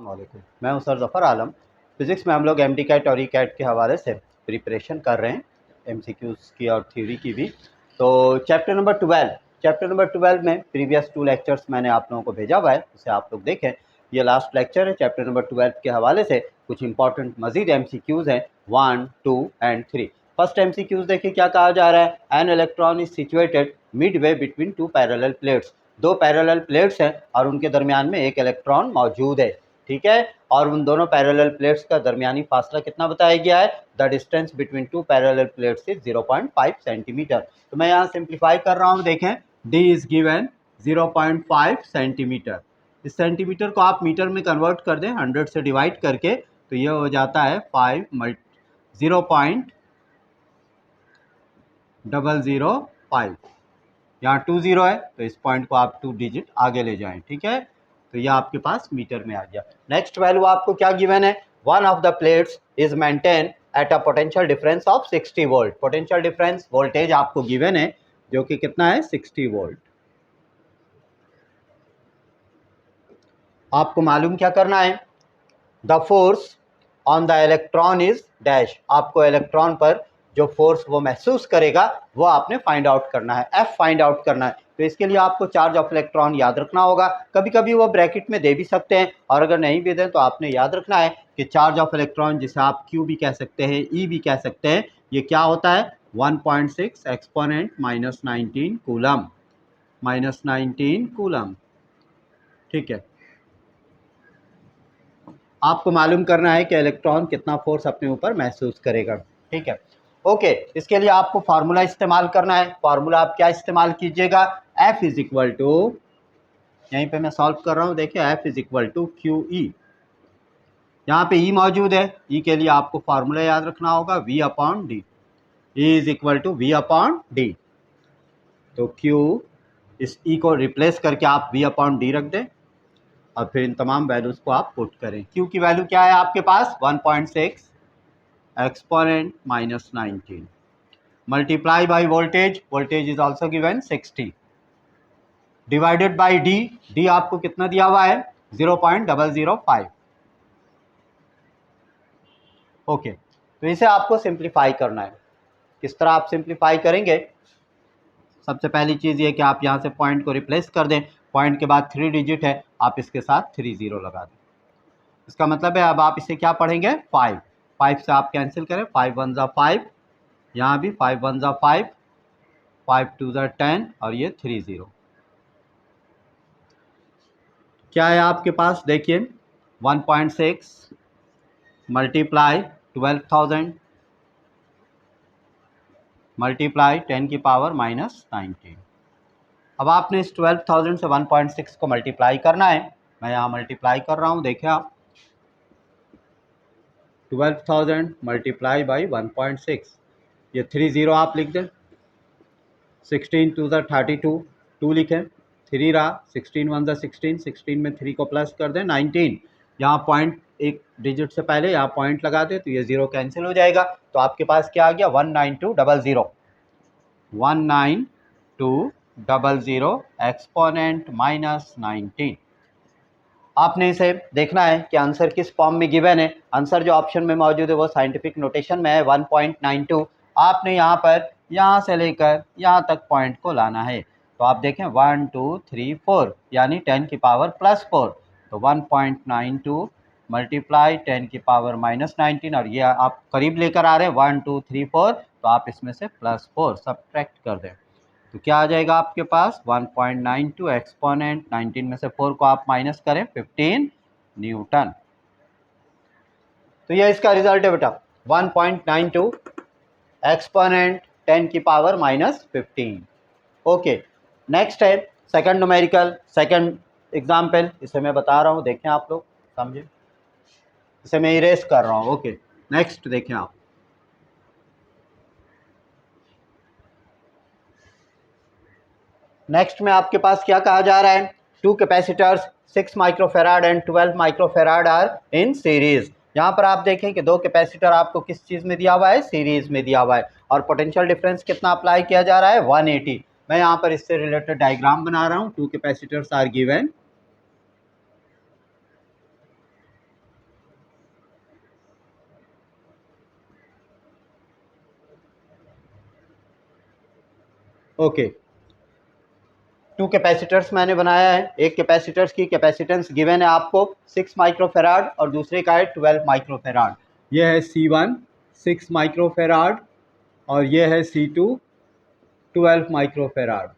अस्सलामुअलैकुम। मैं हूं सर ज़फ़र आलम। फ़िज़िक्स में हम लोग एमडी कैट और ई कैट के हवाले से प्रिपरेशन कर रहे हैं, एमसीक्यूज़ की और थ्योरी की भी। तो चैप्टर नंबर 12 में प्रीवियस 2 लेक्चर्स मैंने आप लोगों को भेजा हुआ है, उसे आप लोग देखें। ये लास्ट लेक्चर है चैप्टर नंबर 12 के हवाले से। कुछ इंपॉर्टेंट मज़ीद एमसीक्यूज़ हैं 1, 2 एंड 3। फर्स्ट एमसीक्यूज़ देखिए क्या कहा जा रहा है। An electron is situated Midway between two parallel plates. दो पैरेलल प्लेट्स हैं और उनके दरमियान में एक इलेक्ट्रॉन मौजूद है, ठीक है। और उन दोनों पैरेलल प्लेट्स का दरमियानी फासला कितना बताया गया है। The distance between two parallel plates is 0.5 centimetre. तो मैं यहाँ सिंप्लीफाई कर रहा हूँ, देखें डी इज गिवन 0.5 सेंटीमीटर। इस सेंटीमीटर को आप मीटर में कन्वर्ट कर दें 100 से डिवाइड करके, तो ये हो जाता है 0.005। यहाँ 20 है तो इस पॉइंट को आप 2 डिजिट आगे ले जाएं, ठीक है। तो ये आपके पास मीटर में आ गया। नेक्स्ट वैल्यू आपको क्या गिवन है। One of the plates is maintain at a potential difference of 60 volt. Potential difference voltage आपको गिवन है जो कि कितना है 60 वोल्ट। आपको मालूम क्या करना है। The force on the electron is dash. आपको इलेक्ट्रॉन पर जो फोर्स वो महसूस करेगा वो आपने फाइंड आउट करना है, एफ फाइंड आउट करना है। तो इसके लिए आपको चार्ज ऑफ इलेक्ट्रॉन याद रखना होगा। कभी कभी वो ब्रैकेट में दे भी सकते हैं और अगर नहीं भी दें तो आपने याद रखना है कि चार्ज ऑफ इलेक्ट्रॉन, जिसे आप क्यू भी कह सकते हैं, ई भी कह सकते हैं, ये क्या होता है 1.6 एक्सपोनेंट -19 कूलम, -19 कूलम, ठीक है। आपको मालूम करना है कि इलेक्ट्रॉन कितना फोर्स अपने ऊपर महसूस करेगा, ठीक है। ओके, इसके लिए आपको फार्मूला इस्तेमाल करना है। फार्मूला आप क्या इस्तेमाल कीजिएगा। F इज इक्वल टू, यहीं पे मैं सॉल्व कर रहा हूँ, देखिए F is equal to Q E. यहाँ पे E मौजूद है, E के लिए आपको फार्मूला याद रखना होगा V upon D. E is equal to V upon D. तो Q, इस E को रिप्लेस करके आप V अपॉन डी रख दें और फिर इन तमाम वैल्यूज़ को आप पुट करें। Q की वैल्यू क्या है आपके पास 1.6 exponent -19 multiply by voltage, voltage is also given 60, divided by D. D आपको कितना दिया हुआ है 0.005। ओके, तो इसे आपको सिंप्लीफाई करना है। किस तरह आप सिंप्लीफाई करेंगे। सबसे पहली चीज़ ये कि आप यहाँ से पॉइंट को रिप्लेस कर दें। पॉइंट के बाद 3 डिजिट है, आप इसके साथ 3 0 लगा दें। इसका मतलब है अब आप इसे क्या पढ़ेंगे 5। 5 से आप कैंसिल करें, 5 1 ज़ा 5, यहाँ भी 5 1 ज़ा 5, 5 2 ज़ा 10 और ये 3 0। क्या है आपके पास, देखिए 1.6 मल्टीप्लाई 12,000 मल्टीप्लाई 10 की पावर -19। अब आपने इस 12,000 से 1.6 को मल्टीप्लाई करना है। मैं यहाँ मल्टीप्लाई कर रहा हूँ, देखिए आप 12,000 मल्टीप्लाई बाई 1.6, ये 3 0 आप लिख दें। 16 2 ज़ा 32, 2 लिखें, 3 रहा, 16 1 ज़ा 16, 16 में 3 को प्लस कर दें 19। यहाँ पॉइंट एक डिजिट से पहले यहाँ पॉइंट लगा दें तो ये 0 कैंसिल हो जाएगा। तो आपके पास क्या आ गया 19200, 19200 एक्सपोनेंट -19। आपने इसे देखना है कि आंसर किस फॉर्म में गिवन है। आंसर जो ऑप्शन में मौजूद है वो साइंटिफिक नोटेशन में है 1.92। आपने यहाँ पर यहाँ से लेकर यहाँ तक पॉइंट को लाना है। तो आप देखें 1 2 3 4 यानी 10 की पावर +4। तो 1.92 मल्टीप्लाई 10 की पावर -19 और ये आप करीब लेकर आ रहे हैं 1 2 3 4, तो आप इसमें से +4 सब्ट्रैक्ट कर दें तो क्या आ जाएगा आपके पास 1.92 एक्सपोनेंट 19 में से 4 को आप माइनस करें 15 न्यूटन। तो ये इसका रिजल्ट है बेटा 1.92 एक्सपोनेंट 10 की पावर -15। ओके, नेक्स्ट है सेकंड न्यूमेरिकल, सेकंड एग्जाम्पल। इसे मैं बता रहा हूँ, देखें आप लोग समझे, इसे मैं इरेज कर रहा हूँ। ओके, नेक्स्ट देखें आप। नेक्स्ट में आपके पास क्या कहा जा रहा है, 2 capacitors 6 microfarad and 12 microfarad are in series. यहाँ पर आप देखें कि 2 कैपेसिटर आपको किस चीज़ में दिया हुआ है, सीरीज में दिया हुआ है, और पोटेंशियल डिफरेंस कितना अप्लाई किया जा रहा है 180। मैं यहाँ पर इससे रिलेटेड डायग्राम बना रहा हूँ। 2 capacitors are given, okay, two capacitors मैंने बनाया है। एक कैपेसिटर्स की कैपेसिटेंस गिवन है आपको 6 माइक्रोफेराड और दूसरे का है 12 माइक्रोफेराड। ये है C1 6 माइक्रोफेराड और ये है C2 12 माइक्रोफेराड।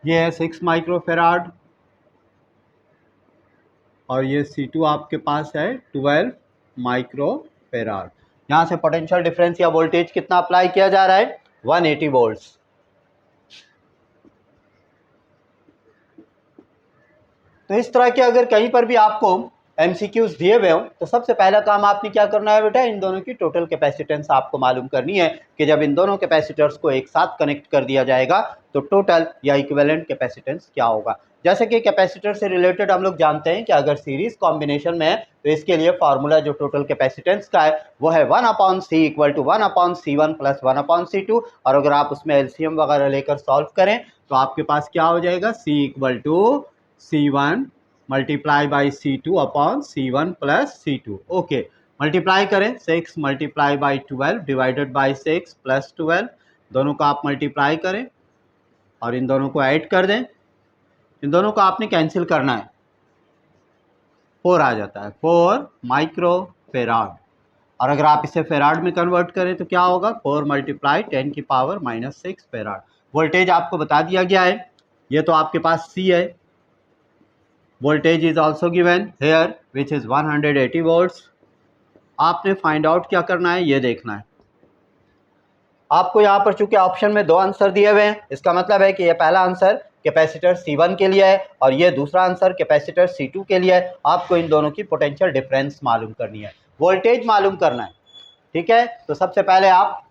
ये है 6 माइक्रोफेराड और ये C2 आपके पास है 12 माइक्रोफेराड। यहाँ से पोटेंशियल डिफरेंस या वोल्टेज कितना अप्लाई किया जा रहा है? 180 वोल्ट्स। तो इस तरह के अगर कहीं पर भी आपको एमसीक्यूज दिए हुए हो तो सबसे पहला काम आपने क्या करना है बेटा, इन दोनों की टोटल कैपेसिटेंस आपको मालूम करनी है कि जब इन दोनों कैपेसिटर्स को एक साथ कनेक्ट कर दिया जाएगा तो टोटल या इक्विवेलेंट कैपेसिटेंस क्या होगा। जैसे कि कैपेसिटर से रिलेटेड हम लोग जानते हैं कि अगर सीरीज कॉम्बिनेशन में है तो इसके लिए फार्मूला जो टोटल कैपेसिटेंस का है वो है 1/C equal to 1/C1 plus 1/C2। और अगर आप उसमें एलसीएम वगैरह लेकर सॉल्व करें तो आपके पास क्या हो जाएगा, C equal to C1 multiply by C2 upon C1 plus C2। Okay, multiply करें 6 multiply by 12 divided by 6 plus 12, दोनों को आप मल्टीप्लाई करें और इन दोनों को ऐड कर दें। इन दोनों को आपने कैंसिल करना है, 4 आ जाता है, 4 माइक्रोफेराड। और अगर आप इसे फेराड में कन्वर्ट करें तो क्या होगा, 4 मल्टीप्लाई 10 की पावर -6 फेराड। वोल्टेज आपको बता दिया गया है, ये तो आपके पास C है। Voltage is also given here which is 180 volts. आपने फाइंड आउट क्या करना है, ये देखना है। आपको यहाँ पर चूंकि ऑप्शन में दो आंसर दिए हुए हैं, इसका मतलब है कि ये पहला आंसर कैपेसिटर C1 के लिए है और ये दूसरा आंसर कैपेसिटर C2 के लिए है। आपको इन दोनों की पोटेंशियल डिफरेंस मालूम करनी है, वोल्टेज मालूम करना है। ठीक है, तो सबसे पहले आप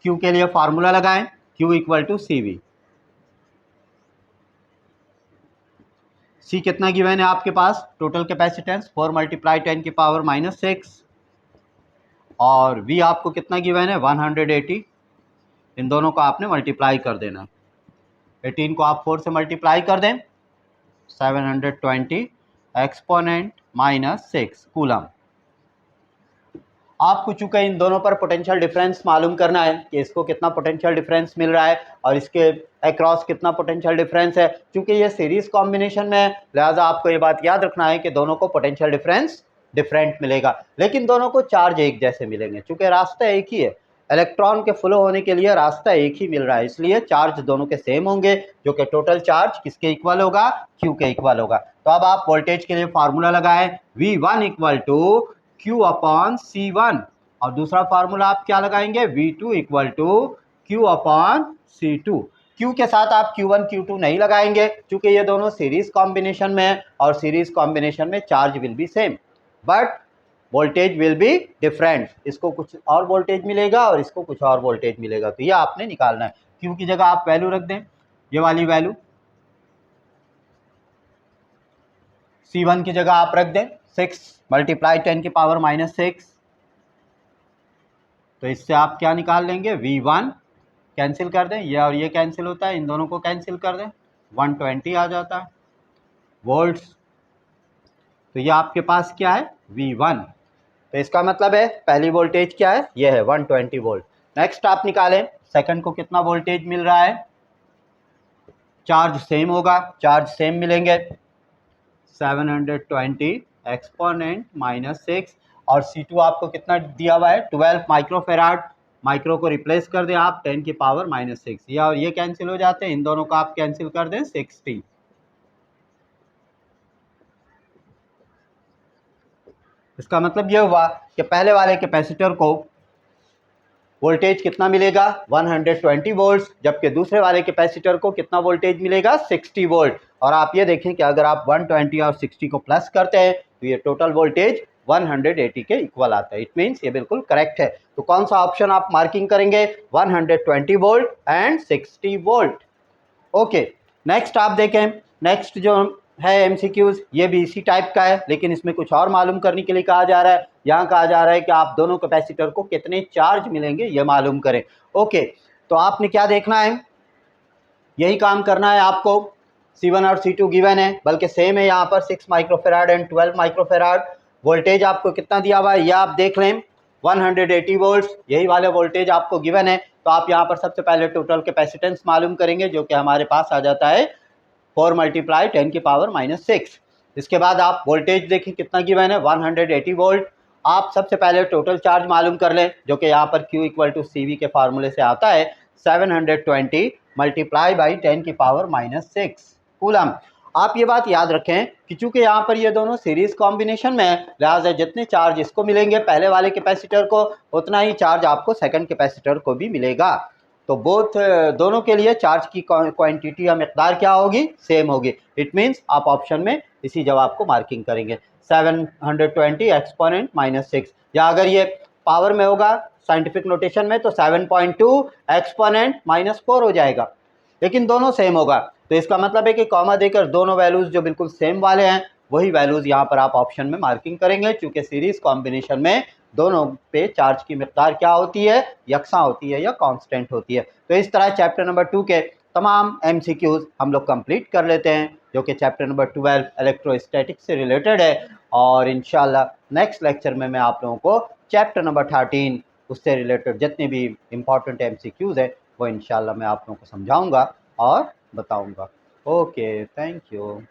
Q के लिए फार्मूला लगाएं, Q equal to CV। C कितना गिवन है आपके पास, टोटल कैपेसिटेंस 4 मल्टीप्लाई 10 की पावर -6 और V आपको कितना गिवन है 180। इन दोनों को आपने मल्टीप्लाई कर देना है। 18 को आप 4 से मल्टीप्लाई कर दें 720 एक्सपोनेंट -6 कूलम। आपको चूंकि इन दोनों पर पोटेंशियल डिफरेंस मालूम करना है कि इसको कितना पोटेंशियल डिफरेंस मिल रहा है और इसके अक्रॉस कितना पोटेंशियल डिफरेंस है। चूंकि ये सीरीज कॉम्बिनेशन में है लिहाजा आपको ये बात याद रखना है कि दोनों को पोटेंशियल डिफरेंस डिफरेंट मिलेगा, लेकिन दोनों को चार्ज एक जैसे मिलेंगे। चूंकि रास्ता एक ही है, इलेक्ट्रॉन के फ्लो होने के लिए रास्ता एक ही मिल रहा है, इसलिए चार्ज दोनों के सेम होंगे, जो कि टोटल चार्ज किसके इक्वल होगा, Q के इक्वल होगा। तो अब आप वोल्टेज के लिए फार्मूला लगाएं, V1 equal to Q upon C1 और दूसरा फार्मूला आप क्या लगाएंगे, V2 equal to Q upon C2। Q के साथ आप Q1 Q2 नहीं लगाएंगे क्योंकि ये दोनों सीरीज कॉम्बिनेशन में है और सीरीज कॉम्बिनेशन में charge will be same but voltage will be different. इसको कुछ और वोल्टेज मिलेगा और इसको कुछ और वोल्टेज मिलेगा, तो ये आपने निकालना है। Q की जगह आप वैल्यू रख दें, ये वाली वैल्यू, C1 की जगह आप रख दें 6 मल्टीप्लाई 10 की पावर -6। तो इससे आप क्या निकाल लेंगे, V1 कैंसिल कर दें, ये और ये कैंसिल होता है, इन दोनों को कैंसिल कर दें 120 आ जाता है वोल्ट्स। तो ये आपके पास क्या है, V1। तो इसका मतलब है पहली वोल्टेज क्या है, ये है 120 वोल्ट। नेक्स्ट आप निकालें सेकंड को कितना वोल्टेज मिल रहा है, चार्ज सेम होगा, चार्ज सेम मिलेंगे 720 एक्सपोनेंट -6 और C2 आपको कितना दिया हुआ है 12 माइक्रोफेराड। माइक्रो को रिप्लेस कर दें आप 10 की पावर -6, ये और ये कैंसिल हो जाते हैं, इन दोनों को आप कैंसिल कर दें 60। इसका मतलब ये हुआ कि पहले वाले कैपेसिटर को वोल्टेज कितना मिलेगा 120 वोल्ट्स, जबकि दूसरे वाले कैपेसिटर को कितना वोल्टेज मिलेगा 60 वोल्ट। और आप ये देखें कि अगर आप 120 और 60 को प्लस करते हैं तो ये टोटल वोल्टेज 180 के इक्वल आता है। इट मीन्स ये बिल्कुल करेक्ट है। तो कौन सा ऑप्शन आप मार्किंग करेंगे, 120 volt and 60 volt. Okay, next आप देखें, नेक्स्ट जो है एमसीक्यूज, ये भी इसी टाइप का है लेकिन इसमें कुछ और मालूम करने के लिए कहा जा रहा है। यहाँ कहा जा रहा है कि आप दोनों कैपेसिटर को कितने चार्ज मिलेंगे ये मालूम करें। ओके, तो आपने क्या देखना है, यही काम करना है आपको। C1 और C2 गिवन है, बल्कि सेम है यहाँ पर 6 माइक्रोफेराड एंड 12 माइक्रोफेराड। वोल्टेज आपको कितना दिया हुआ है, यह आप देख लें 180 वोल्ट्स, यही वाले वोल्टेज आपको गिवन है। तो आप यहाँ पर सबसे पहले टोटल कैपेसिटेंस मालूम करेंगे, जो कि हमारे पास आ जाता है 4 × 10⁻⁻⁶। इसके बाद आप वोल्टेज देखिए कितना गिवन है, 180 वोल्ट। आप सबसे पहले टोटल चार्ज मालूम कर लें, जो कि यहाँ पर Q = CV के फार्मूले से आता है 720 × 10⁻⁻⁶ कूलम। आप ये बात याद रखें कि चूंकि यहाँ पर ये दोनों सीरीज कॉम्बिनेशन में है, लिहाजा जितने चार्ज इसको मिलेंगे पहले वाले कैपेसिटर को, उतना ही चार्ज आपको सेकंड कैपेसिटर को भी मिलेगा। तो दोनों के लिए चार्ज की क्वांटिटी या मिकदार क्या होगी, सेम होगी। इट मीन्स आप ऑप्शन में इसी जवाब को मार्किंग करेंगे 720 एक्सपोनेंट -6, या अगर ये पावर में होगा साइंटिफिक नोटेशन में तो 7.2 एक्सपोनेंट -4 हो जाएगा, लेकिन दोनों सेम होगा। तो इसका मतलब है कि कॉमा देकर दोनों वैल्यूज़ जो बिल्कुल सेम वाले हैं वही वैल्यूज़ यहाँ पर आप ऑप्शन में मार्किंग करेंगे, क्योंकि सीरीज कॉम्बिनेशन में दोनों पे चार्ज की मिकदार क्या होती है, यकसां होती है या कांस्टेंट होती है। तो इस तरह चैप्टर नंबर 2 के तमाम MCQs हम लोग कंप्लीट कर लेते हैं, जो कि चैप्टर नंबर 12 इलेक्ट्रोस्टैटिक्स से रिलेटेड है। और इंशाल्लाह नेक्स्ट लेक्चर में मैं आप लोगों को चैप्टर नंबर 13 उससे रिलेटेड जितने भी इम्पॉर्टेंट MCQs है वो इंशाल्लाह मैं आप लोगों को समझाऊंगा और बताऊंगा। Okay, thank you.